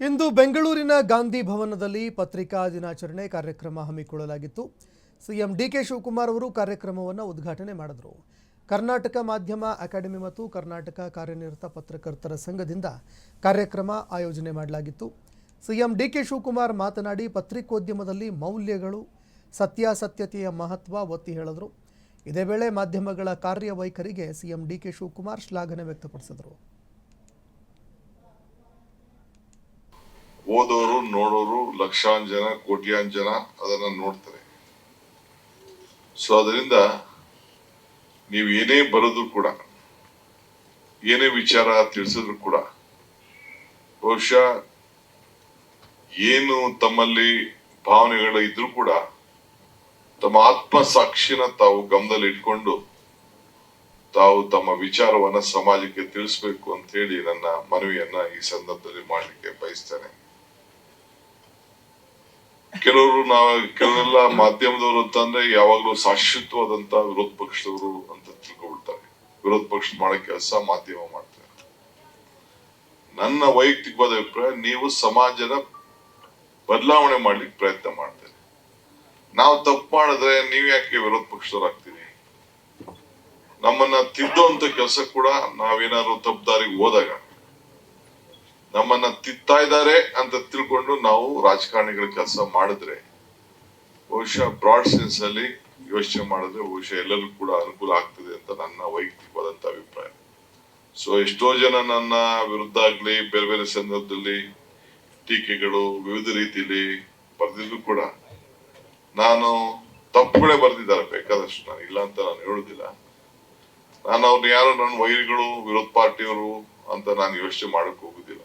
ಇಂದು ಬೆಂಗಳೂರಿನ ಗಾಂಧಿ ಭವನದಲ್ಲಿ ಪತ್ರಿಕಾ ದಿನಾಚರಣೆ ಕಾರ್ಯಕ್ರಮ ಹಮ್ಮಿಕೊಳ್ಳಲಾಗಿತ್ತು. ಸಿಎಂ ಡಿಕೆ ಶಿವಕುಮಾರ್ ಅವರು ಕಾರ್ಯಕ್ರಮವನ್ನು ಉದ್ಘಾಟನೆ ಮಾಡಿದರು. ಕರ್ನಾಟಕ ಮಾಧ್ಯಮ ಅಕಾಡೆಮಿ ಮತ್ತು ಕರ್ನಾಟಕ ಕಾರ್ಯನಿರತ ಪತ್ರಕರ್ತರ ಸಂಘದಿಂದ ಕಾರ್ಯಕ್ರಮ ಆಯೋಜನೆ ಮಾಡಲಾಗಿತ್ತು. ಸಿಎಂ ಡಿಕೆ ಶಿವಕುಮಾರ್ ಮಾತನಾಡಿ ಪತ್ರಿಕೋದ್ಯಮದಲ್ಲಿ ಮೌಲ್ಯಗಳು, ಸತ್ಯಾಸತ್ಯತೆಯ ಮಹತ್ವ ಒತ್ತಿ ಹೇಳಿದರು. ಇದೇ ವೇಳೆ ಮಾಧ್ಯಮಗಳ ಕಾರ್ಯವೈಖರಿಗೆ ಸಿಎಂ ಡಿಕೆ ಶಿವಕುಮಾರ್ ಶ್ಲಾಘನೆ ವ್ಯಕ್ತಪಡಿಸಿದರು. ಓದೋರು ನೋಡೋರು ಲಕ್ಷಾಂತರ ಜನ ಕೋಟ್ಯಾಂತರ ಜನ ಅದನ್ನ ನೋಡ್ತಾರೆ. ಸೊ ಅದರಿಂದ ನೀವು ಏನೇ ಬರೋದು ಕೂಡ, ಏನೇ ವಿಚಾರ ತಿಳಿಸಿದ್ರು ಕೂಡ, ಬಹುಶಃ ಏನು ತಮ್ಮಲ್ಲಿ ಭಾವನೆಗಳು ಇದ್ರೂ ಕೂಡ ತಮ್ಮ ಆತ್ಮಸಾಕ್ಷಿನ ತಾವು ಗಮನದಲ್ಲಿ ಇಟ್ಕೊಂಡು ತಾವು ತಮ್ಮ ವಿಚಾರವನ್ನ ಸಮಾಜಕ್ಕೆ ತಿಳಿಸ್ಬೇಕು ಅಂತ ಹೇಳಿ ನನ್ನ ಮನವಿಯನ್ನ ಈ ಸಂದರ್ಭದಲ್ಲಿ ಮಾಡಲಿಕ್ಕೆ ಬಯಸ್ತೇನೆ. ಕೆಲವೆಲ್ಲ ಮಾಧ್ಯಮದವರು ಅಂತಂದ್ರೆ ಯಾವಾಗ್ಲೂ ಶಾಶ್ವತವಾದಂತ ವಿರೋಧ ಪಕ್ಷದವರು ಅಂತ ತಿಳ್ಕೊಬಿಡ್ತಾರೆ. ವಿರೋಧ ಪಕ್ಷ ಮಾಡೋ ಕೆಲಸ ಮಾಧ್ಯಮ ಮಾಡ್ತಾರೆ. ನನ್ನ ವೈಯಕ್ತಿಕವಾದ ಅಭಿಪ್ರಾಯ, ನೀವು ಸಮಾಜದ ಬದಲಾವಣೆ ಮಾಡ್ಲಿಕ್ಕೆ ಪ್ರಯತ್ನ ಮಾಡ್ತಾರೆ. ನಾವು ತಪ್ಪು ಮಾಡಿದ್ರೆ ನೀವ್ ಯಾಕೆ ವಿರೋಧ ಪಕ್ಷದವ್ರು ಆಗ್ತೀವಿ? ನಮ್ಮನ್ನ ತಿದ್ದುವಂತ ಕೆಲಸ ಕೂಡ ನಾವೇನಾದ್ರು ತಪ್ಪು ದಾರಿಗೆ ಹೋದಾಗ ನಮ್ಮನ್ನ ತಿತ್ತಾ ಇದ್ದಾರೆ ಅಂತ ತಿಳ್ಕೊಂಡು ನಾವು ರಾಜಕಾರಣಿಗಳ ಕೆಲಸ ಮಾಡಿದ್ರೆ, ಬಹುಶಃ ಬ್ರಾಡ್ ಸೆನ್ಸ್ ಅಲ್ಲಿ ಯೋಚನೆ ಮಾಡಿದ್ರೆ ಬಹುಶಃ ಎಲ್ಲರಿಗೂ ಕೂಡ ಅನುಕೂಲ ಆಗ್ತದೆ ಅಂತ ನನ್ನ ವೈಯಕ್ತಿಕವಾದಂತ ಅಭಿಪ್ರಾಯ. ಸೊ ಎಷ್ಟೋ ಜನ ನನ್ನ ವಿರುದ್ಧ ಆಗ್ಲಿ ಬೇರೆ ಬೇರೆ ಸಂದರ್ಭದಲ್ಲಿ ಟೀಕೆಗಳು ವಿವಿಧ ರೀತಿಯಲ್ಲಿ ಬರೆದಿದ್ರು ಕೂಡ, ನಾನು ತಪ್ಪುಗಳೇ ಬರೆದಿದ್ದಾರೆ ಬೇಕಾದಷ್ಟು, ನಾನು ಇಲ್ಲ ಅಂತ ನಾನು ಹೇಳುದಿಲ್ಲ. ನಾನು ಅವ್ರನ್ನ ಯಾರು ನನ್ನ ವೈರಿಗಳು, ವಿರೋಧ ಪಾರ್ಟಿಯವರು ಅಂತ ನಾನು ಯೋಚನೆ ಮಾಡಕ್ ಹೋಗುದಿಲ್ಲ.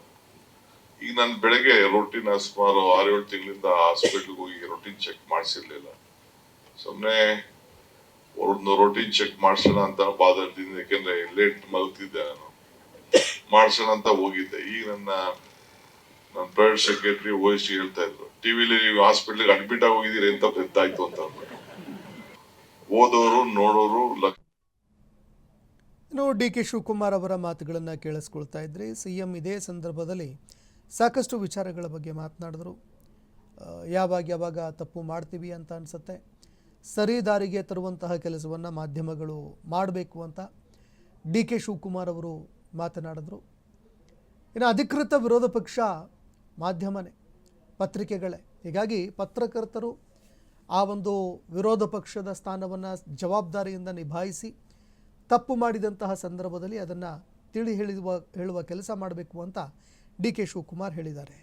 ಈಗ ನಾನು ಬೆಳಗ್ಗೆ ರೊಟೀನ್ ಸುಮಾರು 6-7 ತಿಂಗಳಿಂದ ಹಾಸ್ಪಿಟಲ್ಗೆ ಹೋಗಿ ರೊಟೀನ್ ಚೆಕ್ ಮಾಡಿಸಿರ್ಲಿಲ್ಲ. ಸುಮ್ನೆ ಒಂದು ರೊಟೀನ್ ಚೆಕ್ ಮಾಡ್ಸೋಣ ಅಂತ ಬಾದರ್ದಿಂದ, ಯಾಕೆಂದ್ರೆ ಲೇಟ್ ಮಲಗ್ತಿದ್ದೆ, ನಾನು ಮಾಡ್ಸೋಣ ಅಂತ ಹೋಗಿದ್ದೆ. ಈಗ ನನ್ನ ಪ್ರೈವೇಟ್ ಸೆಕ್ರೆಟರಿ ಓಎಸ್ಟಿ ಹೇಳ್ತಾ ಇದ್ರು, ಟಿವಿಲಿ ನೀವು ಹಾಸ್ಪಿಟಲ್ಗೆ ಅಡ್ಮಿಟ್ ಆಗಿ ಹೋಗಿದ್ದೀರಿ ಅಂತ ಗೊತ್ತಾಯ್ತು ಅಂತ. ಓದೋರು ನೋಡೋರು ಇನ್ನು ಡಿಕೆ ಶಿವಕುಮಾರ್ ಅವರ ಮಾತುಗಳನ್ನು ಕೇಳಿಸ್ಕೊಳ್ತಾ ಇದ್ರಿ. ಸಿಎಂ ಇದೇ ಸಂದರ್ಭದಲ್ಲಿ ಸಾಕಷ್ಟು ವಿಚಾರಗಳ ಬಗ್ಗೆ ಮಾತನಾಡಿದ್ರು. ಯಾವಾಗ ತಪ್ಪು ಮಾಡ್ತೀವಿ ಅಂತ ಅನಿಸುತ್ತೆ, ಸರಿ ದಾರಿಗೆ ತರುವಂತಹ ಕೆಲಸವನ್ನು ಮಾಧ್ಯಮಗಳು ಮಾಡಬೇಕು ಅಂತ ಡಿ ಕೆ ಶಿವಕುಮಾರ್ ಅವರು ಮಾತನಾಡಿದ್ರು. ಇನ್ನು ಅಧಿಕೃತ ವಿರೋಧ ಪಕ್ಷ ಮಾಧ್ಯಮನೇ, ಪತ್ರಿಕೆಗಳೇ. ಹೀಗಾಗಿ ಪತ್ರಕರ್ತರು ಆ ಒಂದು ವಿರೋಧ ಪಕ್ಷದ ಸ್ಥಾನವನ್ನು ಜವಾಬ್ದಾರಿಯಿಂದ ನಿಭಾಯಿಸಿ ತಪ್ಪು ಮಾಡಿದಂತಹ ಸಂದರ್ಭದಲ್ಲಿ ಅದನ್ನು ಹೇಳುವ ಕೆಲಸ ಮಾಡಬೇಕು ಅಂತ ಡಿ ಕೆ ಶಿವಕುಮಾರ್ ಹೇಳಿದ್ದಾರೆ.